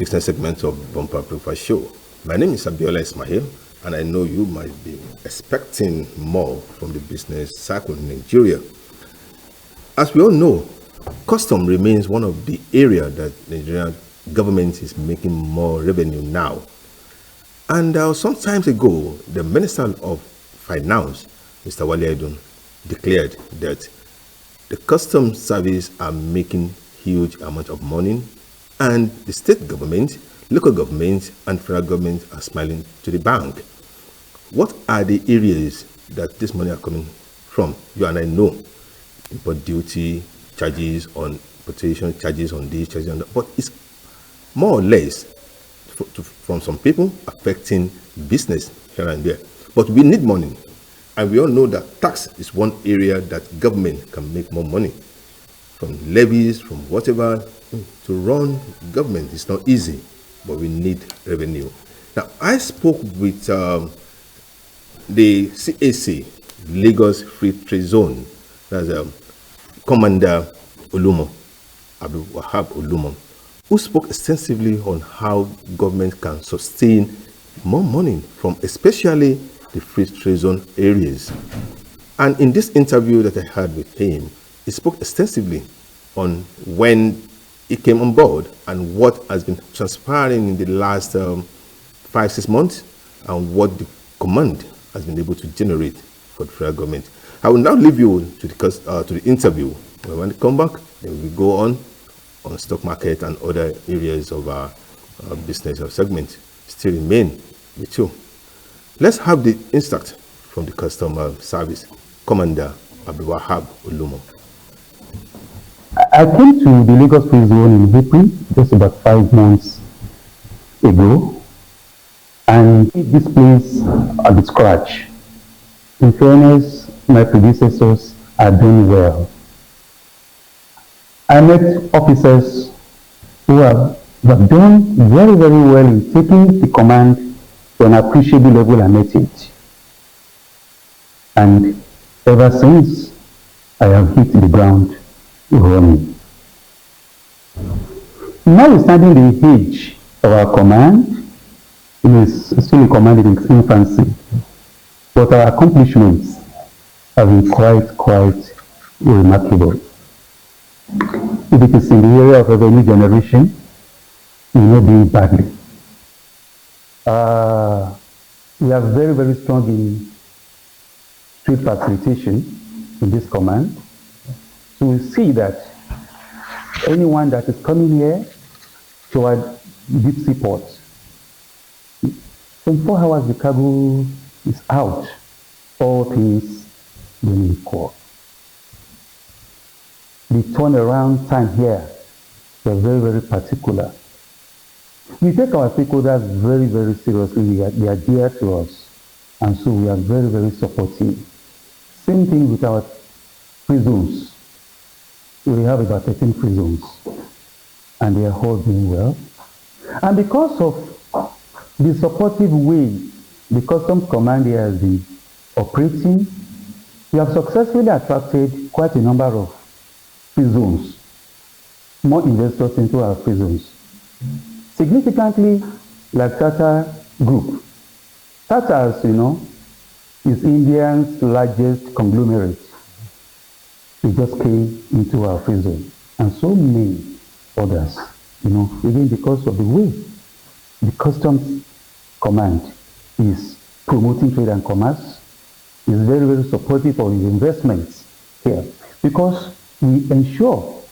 business segment of Bumper Breakfast Show. My name is Abiola Ismail, and I know you might be expecting more from the business cycle in Nigeria. As we all know, custom remains one of the areas that the Nigerian government is making more revenue now. And some time ago, the Minister of Finance, Mr. Wale Edun, declared that the customs service are making huge amount of money, and the state government, local government, and federal government are smiling to the bank. What are the areas that this money are coming from? You and I know import duty, charges on importation, charges on this, charges on that, but it's more or less from some people affecting business here and there. But we need money, and we all know that tax is one area that government can make more money. From levies, from whatever, to run government is not easy, but we need revenue. Now, I spoke with the CAC, Lagos Free Trade Zone, that's Commander Olumo, Wahab Olumo, who spoke extensively on how government can sustain more money from especially the free trade zone areas. And in this interview that I had with him, he spoke extensively on when he came on board and what has been transpiring in the last 5-6 months and what the command has been able to generate for the federal government. I will now leave you to the interview. When we come back, then we go on stock market and other areas of our business or segment. Still remain with you. Let's have the extract from the customer service, Commander Wahab Olumo. I came to the Lagos Free Zone in April, just about 5 months ago, and this place at the scratch. In fairness, my predecessors are doing well. I met officers who have done very, very well in taking the command to an appreciable level and met it. And ever since, I have hit the ground running. Notwithstanding the age of our command, it is still a command in its infancy, but our accomplishments have been quite remarkable. If it is in the area of revenue generation, we will not do it badly. We are very, very strong in trade facilitation in this command. So we see that anyone that is coming here toward deep sea ports, in 4 hours the cargo is out, all things being equal. The turnaround time here, we are very, very particular. We take our stakeholders very, very seriously. They are dear to us, and so we are very, very supportive. Same thing with our prisons. We have about 13 prisons, and they are all doing well. And because of the supportive way the Customs Command here has been operating, we have successfully attracted quite a number of prisons, more investors into our prisons. Significantly, like Tata Group. Tata, as you know, is India's largest conglomerate. It just came into our prison, and so many others, even because of the way the Customs Command is promoting trade and commerce, is very, very supportive of the investments here, because we ensure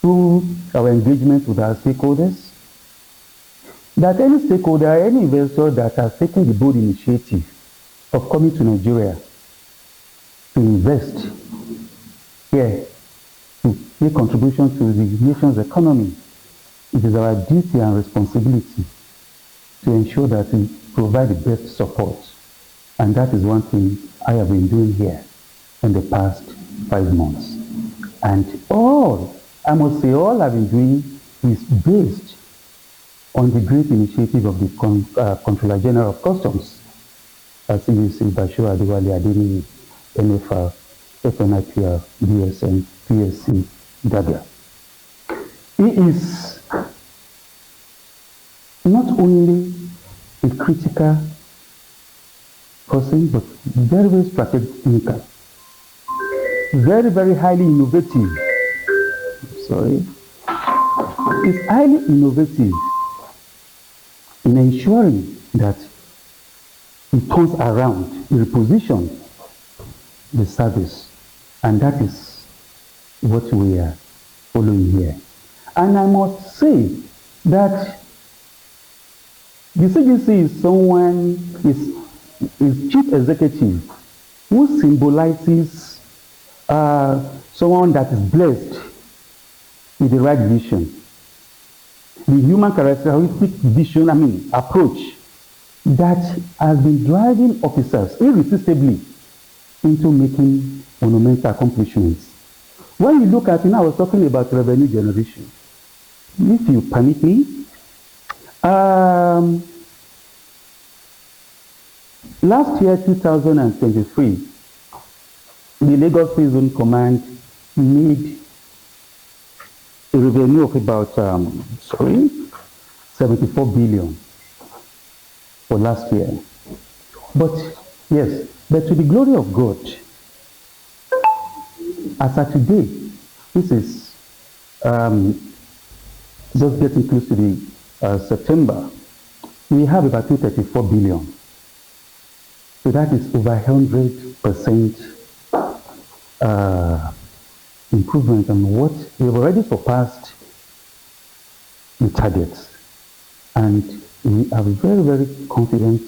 through our engagement with our stakeholders that any stakeholder, any investor that has taken the bold initiative of coming to Nigeria to invest here, to make contribution to the nation's economy, it is our duty and responsibility to ensure that we provide the best support. And that is one thing I have been doing here in the past 5 months. And I must say, all I've been doing is based on the great initiative of the Controller General of Customs, CUC Bashir Adewale Adeniyi, NFR, FNIPR, DSN, PSC, DAGA. He is not only a critical person, but very, very strategic thinker. Very, very highly innovative. Sorry. Is highly innovative in ensuring that he turns around, he repositions the service. And that is what we are following here. And I must say that the CGC is someone, is chief executive who symbolizes someone that is blessed with the right vision. The human characteristic vision, approach that has been driving officers irresistibly into making monumental accomplishments. When you look at it, I was talking about revenue generation. If you permit me, last year, 2023, the Lagos Free Zone Command made a revenue of about 74 billion for last year. But yes, but to the glory of God, as of today, this is just getting close to the September, we have about 234 billion. So that is over 100% improvement on what we have already surpassed the targets. And we are very, very confident,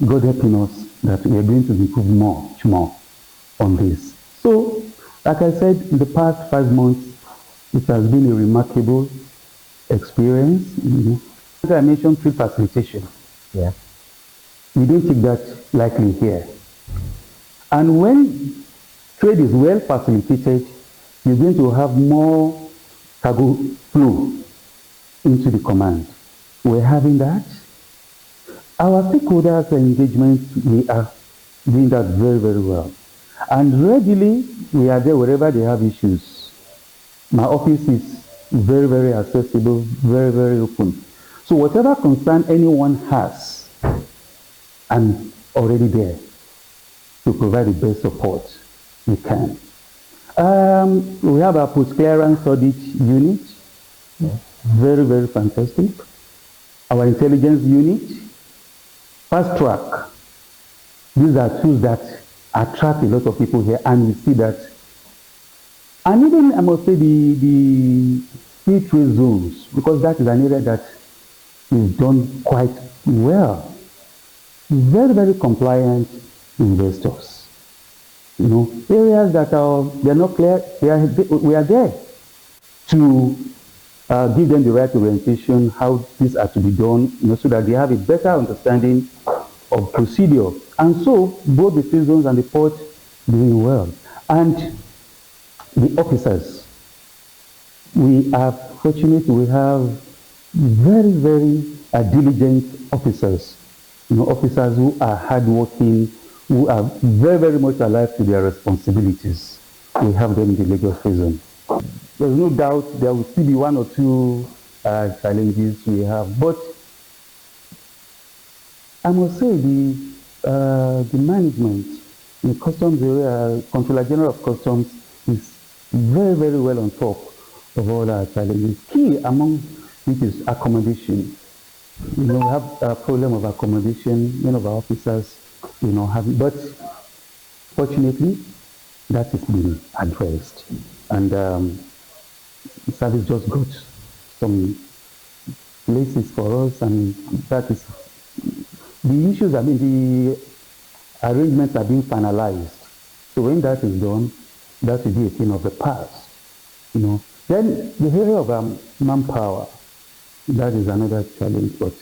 God helping us, that we are going to improve much more on this. So, like I said, in the past 5 months, it has been a remarkable experience. I mentioned trade facilitation. Yeah. We don't take that lightly here. And when trade is well facilitated, you're going to have more cargo flow into the command. We're having that. Our stakeholders engagement, we are doing that very, very well. And readily, we are there wherever they have issues. My office is very, very accessible, very, very open. So whatever concern anyone has, I'm already there to provide the best support we can. We have our post-clearance audit unit, very, very fantastic. Our intelligence unit, fast track. These are tools that attract a lot of people here, and we see that. And even, I must say, the free trade zones, because that is an area that is done quite well. Very, very compliant investors. Areas that they're not clear, we are there to give them the right orientation, how things are to be done, so that they have a better understanding of procedure. And so, both the free zones and the port doing well. And the officers, we are fortunate, we have very, very diligent officers. Officers who are hardworking, who are very, very much alive to their responsibilities. We have them in the Lagos prison. There's no doubt there will still be one or two challenges we have, but I must say the management, the customs area, Controller General of Customs is very, very well on top of all our challenges. Key among which is accommodation. We have a problem of accommodation. Many of our officers, have, but fortunately, that is being addressed. And the service just got some places for us, and that is the issues. The arrangements are being finalized. So when that is done, that will be a thing of the past. Then the area of manpower, that is another challenge, but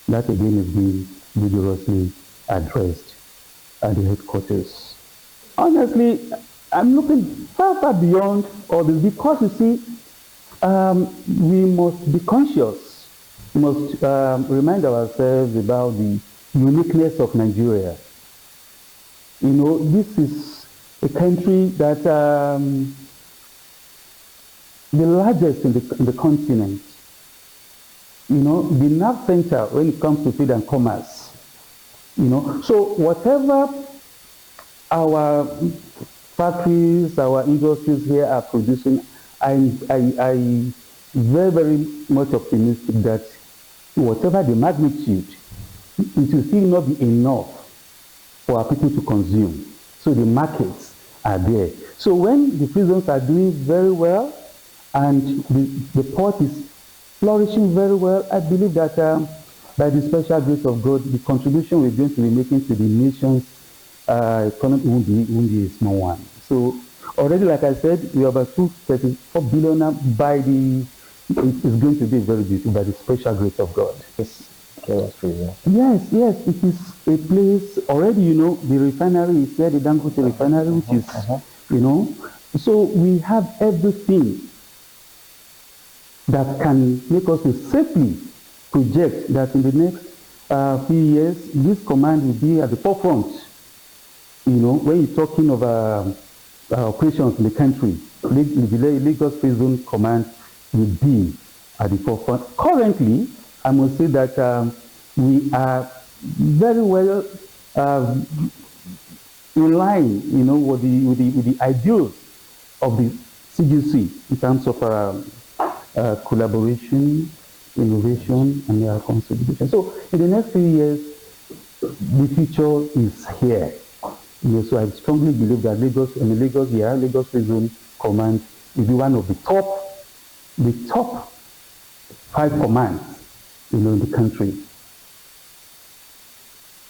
that again is being vigorously addressed at the headquarters. Honestly, I'm looking far, far beyond all this, because you see, we must be conscious. We must remind ourselves about the uniqueness of Nigeria. This is a country that the largest in the continent. the nerve center when it comes to trade and commerce. So whatever our factories, our industries here are producing, I very, very much optimistic that whatever the magnitude, it will still not be enough for our people to consume. So the markets are there. So when the prisons are doing very well and the port is flourishing very well, I believe that by the special grace of God, the contribution we're going to be making to the nation's economy won't be a small one. So already, like I said, we are about 234 billion now. It is going to be very beautiful by the special grace of God. Yes, it is a place already. The refinery is there, the Dangote refinery, which is, so we have everything that can make us to safely project that in the next few years, this command will be at the forefront. When you're talking of operations in the country, the Lagos Free Zone Command will be at the forefront. Currently, I must say that we are very well in line, with the ideals of the CGC in terms of collaboration, innovation, and consolidation. So in the next few years, the future is here. So I strongly believe that Lagos Free Zone Command will be one of the top 5 commands, in the country.